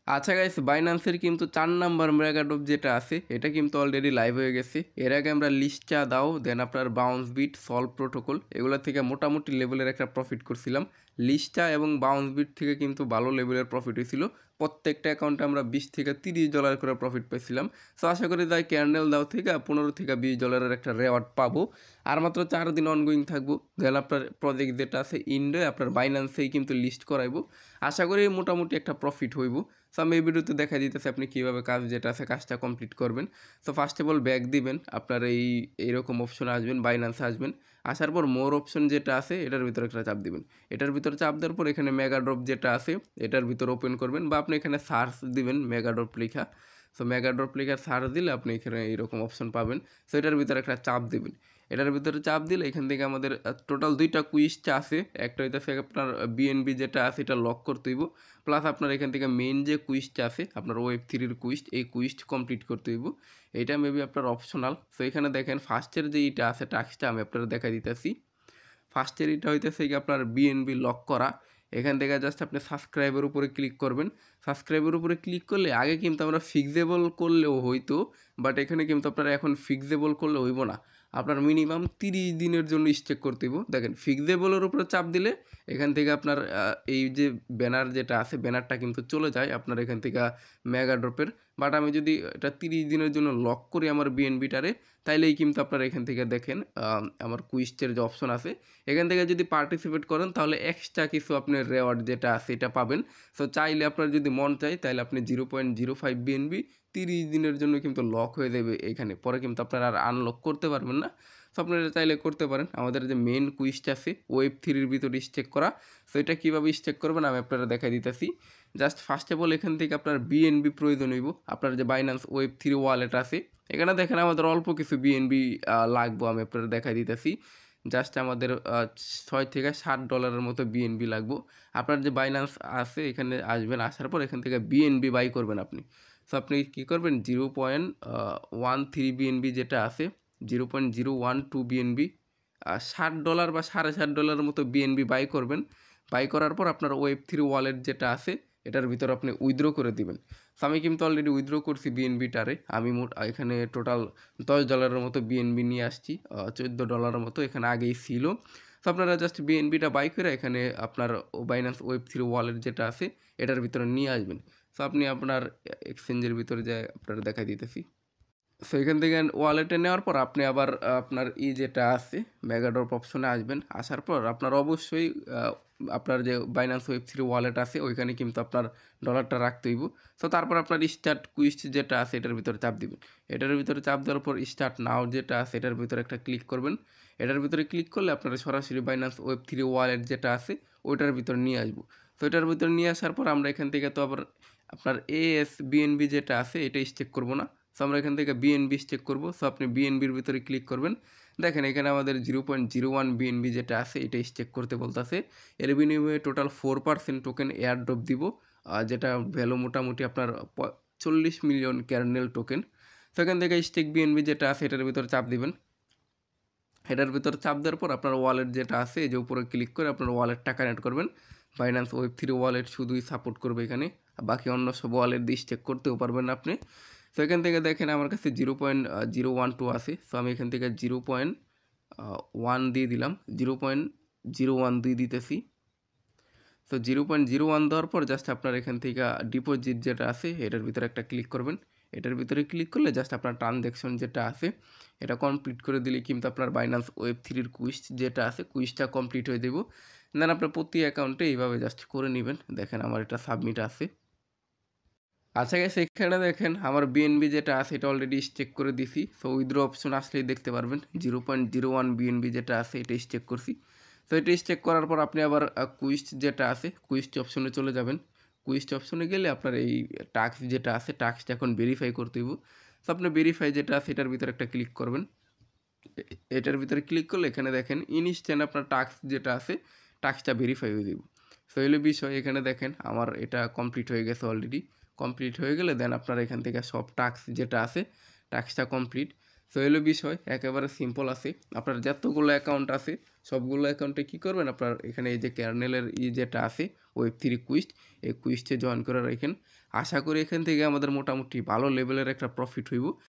আচ্ছা গাইস, বাইন্যান্সের কিন্তু 4 নাম্বার মেগাডপ যেটা আছে এটা কিন্তু অলরেডি লাইভ হয়ে গেছে। এর আগে আমরা লিস্টটা দাও, দেন আপনার বাউন্স বিট, সলভ প্রোটোকল এগুলো থেকে মোটামুটি লেভেলের একটা প্রফিট করছিলাম। লিস্টটা এবং বাউন্স বিট থেকে কিন্তু ভালো লেভেলের প্রফিট হয়েছিল। প্রত্যেকটা অ্যাকাউন্টে আমরা $20 থেকে $30 করে প্রফিট পেয়েছিলাম। সো আশা করি তাই ক্যান্ডেল দাও থেকে $15 থেকে $20 একটা রেওয়ার্ড পাবো। আর মাত্র 4 দিন অনগোয়িং থাকবো। দেন আপনার প্রজেক্ট যেটা আছে ইন্ডোয় আপনার বাইন্যান্সেই কিন্তু লিস্ট করাইবো। আশা করি মোটামুটি একটা প্রফিট হইব। সো আমি এই ভিডিওতে দেখা দিতেছে আপনি কীভাবে কাজ যেটা আছে কাজটা কমপ্লিট করবেন। So first of all back দিবেন, আপনার এইরকম অপশনে আসবেন, বাইন্যান্সে আসবেন। আসার পর মোর অপশন যেটা আছে এটার ভিতরে একটা চাপ দিবেন। এটার ভিতরে চাপ দেওয়ার পর এখানে মেগাড্রপ যেটা আছে এটার ভিতরে ওপেন করবেন, বা আপনি এখানে সার্চ দিবেন মেগাড্রপ লেখা। সো মেগাড্রপ লেখা সার্চ দিলে আপনি এখানে এইরকম অপশন পাবেন। সো এটার ভিতরে একটা চাপ দিবেন। এটার ভিতরে চাপ দিলে এখান থেকে আমাদের টোটাল 2টা কুইজটা আছে। একটা হইতেছে আপনার বিএনবি যেটা আছে এটা লক করতে হইব, প্লাস আপনার এখান থেকে মেইন যে কুইজটা আছে আপনার Web3 কুইজ, এই কুইজ কমপ্লিট করতে হইব। এইটা মেবি আপনার অপশনাল। সো এখানে দেখেন ফার্স্টের যে এইটা আছে টাস্কটা আমি আপনারা দেখা দিতেছি। ফার্স্টের এটা হইতেছে কি আপনার বিএনবি লক করা। এখান থেকে জাস্ট আপনি সাবস্ক্রাইবের উপরে ক্লিক করবেন। সাবস্ক্রাইবের উপরে ক্লিক করলে আগে কিন্তু আমরা ফিক্সেবল করলেও হইতো, বাট এখানে কিন্তু আপনারা এখন ফিক্সেবল করলে হইব না। আপনার মিনিমাম 30 দিনের জন্য স্টেক করতে হইব। দেখেন ফিক্সেবলের উপরে চাপ দিলে এখান থেকে আপনার এই যে ব্যানার যেটা আছে ব্যানারটা কিন্তু চলে যায় আপনার এখান থেকে মেগাড্রপের। বাট আমি যদি এটা 30 দিনের জন্য লক করি আমার বিএনবিটারে, তাইলেই কিন্তু আপনারা এখান থেকে দেখেন আমার কুইস্টের যে অপশন আছে এখান থেকে যদি পার্টিসিপেট করেন তাহলে এক্সট্রা কিছু আপনার রেওয়ার্ড যেটা আছে এটা পাবেন। সো চাইলে আপনার যদি মন চায় তাহলে আপনি 0.05 বিএনবি 30 দিনের জন্য কিন্তু লক হয়ে যাবে এখানে, পরে কিন্তু আপনারা আর আনলক করতে পারবেন না। সো আপনারা চাইলে করতে পারেন। আমাদের যে মেন কুইজটা আছে Web3 ভিতরে স্টেক করা, সো এটা কীভাবে স্টেক করবেন আমি আপনারা দেখা দিতেছি। জাস্ট ফার্স্ট অফ অল এখান থেকে আপনার বিএনবি প্রয়োজন হইব। আপনার যে বাইন্যান্স Web3 ওয়ালেট আছে এখানে দেখেন আমাদের অল্প কিছু বিএনবি লাগবো, আমি আপনারা দেখা দিতেছি। জাস্ট আমাদের $6 থেকে $7 মতো বিএনবি লাগবো। আপনার যে বাইন্যান্স আছে এখানে আসবেন, আসার পর এখান থেকে বিএনবি বাই করবেন আপনি। সো আপনি কী করবেন 0.13 বিএনবি যেটা আছে 0.012 বিএনবি $7 বা $7.5 মতো বিএনবি বাই করবেন। বাই করার পর আপনার Web3 ওয়ালেট যেটা আছে এটার ভিতরে আপনি উইথড্র করে দিবেন। সো আমি কিন্তু অলরেডি উইথড্র করছি বিএনবিটারে। আমি এখানে টোটাল $10 মতো বিএনবি নিয়ে আসছি, $14 মতো এখানে আগেই ছিল। সো আপনারা জাস্ট বিএনবিটা বাই করে এখানে আপনার বাইন্যান্স Web3 ওয়ালেট যেটা আছে এটার ভিতরে নিয়ে আসবেন। সো আপনি আপনার এক্সচেঞ্জের ভিতরে যে আপনারা দেখাই দিতেছি। সো এখান থেকে ওয়ালেটে নেওয়ার পর আপনি আবার আপনার যেটা আছে মেগাড্রপ অপশনে আসবেন। আসার পর আপনার অবশ্যই আপনার যে বাইন্যান্স Web3 ওয়ালেট আছে ওইখানে কিন্তু আপনার ডলারটা রাখতে হইব। সো তারপর আপনার স্টার্ট কুইজ যেটা আছে এটার ভিতরে চাপ দিবেন। এটার ভিতরে চাপ দেওয়ার পর স্টার্ট নাও যেটা আছে এটার ভিতরে একটা ক্লিক করবেন। এটার ভিতরে ক্লিক করলে আপনারা সরাসরি বাইন্যান্স Web3 ওয়ালেট যেটা আছে ওইটার ভিতরে নিয়ে আসবো। তো এটার ভিতরে নিয়ে আসার পর আমরা এখান থেকে তো আবার আপনার বিএনবি যেটা আছে এটা স্টেক করব না। সো আমরা এখান থেকে বিএনবি স্টেক করব। সো আপনি বিএনবির ভিতরে ক্লিক করবেন। দেখেন এখানে আমাদের 0.01 বিএনবি যেটা আছে এটা স্টেক করতে বলতেছে। এর বিনিময়ে টোটাল 4% টোকেন এয়ারড্রপ দিব, যেটা ভ্যালু মোটামুটি আপনার 40 মিলিয়ন ক্যার্নেল টোকেন। তো এখান থেকে স্টেক বিএনবি যেটা আছে এটার ভিতরে চাপ দিবেন। এটার ভিতরে চাপ দেওয়ার পর আপনার ওয়ালেট যেটা আছে এই যে উপরে ক্লিক করে আপনার ওয়ালেটটা কানেক্ট করবেন। বাইন্যান্স Web3 ওয়ালেট শুধুই সাপোর্ট করবে এখানে, বাকি অন্য সব ওয়ালেট দিয়ে স্টেক করতেও পারবেন না আপনি। তো এখান থেকে দেখেন আমার কাছে 0.012 আছে। সো আমি এখান থেকে 0.1 দিয়ে দিলাম, 0.01 দিয়ে দিতেছি। সো 0.01 দেওয়ার পর জাস্ট আপনার এখান থেকে ডিপোজিট যেটা আছে এটার ভিতরে একটা ক্লিক করবেন। এটার ভিতরে ক্লিক করলে জাস্ট আপনার ট্রানজ্যাকশন যেটা আছে এটা কমপ্লিট করে দিলে কিন্তু আপনার বাইন্যান্স Web3 কুইজ যেটা আছে কুইজটা কমপ্লিট হয়ে দেবো। দেন আপনার প্রতি অ্যাকাউন্টে এইভাবে জাস্ট করে নেবেন। দেখেন আমার এটা সাবমিট আছে। আচ্ছা গাইস, এখানে দেখেন আমার বিএনবি যেটা আছে এটা অলরেডি স্টেক করে দিছি। সো উইথড্র অপশন আসলেই দেখতে পারবেন 0.01 বিএনবি যেটা আছে এটা স্টেক করছি। তো এটা স্টেক করার পর আপনি আবার কুইস্ট যেটা আছে কুইস্ট অপশনে চলে যাবেন। কুইস্ট অপশনে গেলে আপনার এই টাস্ক যেটা আছে টাস্কটা এখন ভেরিফাই করতে হইব। তো আপনি ভেরিফাই যেটা আছে এটার ভিতরে একটা ক্লিক করবেন। এটার ভিতরে ক্লিক করলে এখানে দেখেন ইনস্ট্যান্ট আপনার টাস্ক যেটা আছে টাস্কটা ভেরিফাই হয়ে দেব। সো এলো বিষয়, এখানে দেখেন আমার এটা কমপ্লিট হয়ে গেছে অলরেডি। কমপ্লিট হয়ে গেলে দেন আপনার এখান থেকে সব টাস্ক যেটা আছে টাস্কটা কমপ্লিট। সো এলো বিষয় একেবারে সিম্পল আছে। আপনার যতগুলো অ্যাকাউন্ট আছে সবগুলো অ্যাকাউন্টে কী করবেন, আপনার এখানে এই যে কার্নেলের যেটা আছে Web3 কুইস্ট, এই কুইস্টে জয়েন করে রাখেন। আশা করি এখান থেকে আমাদের মোটামুটি ভালো লেভেলের একটা প্রফিট হইব।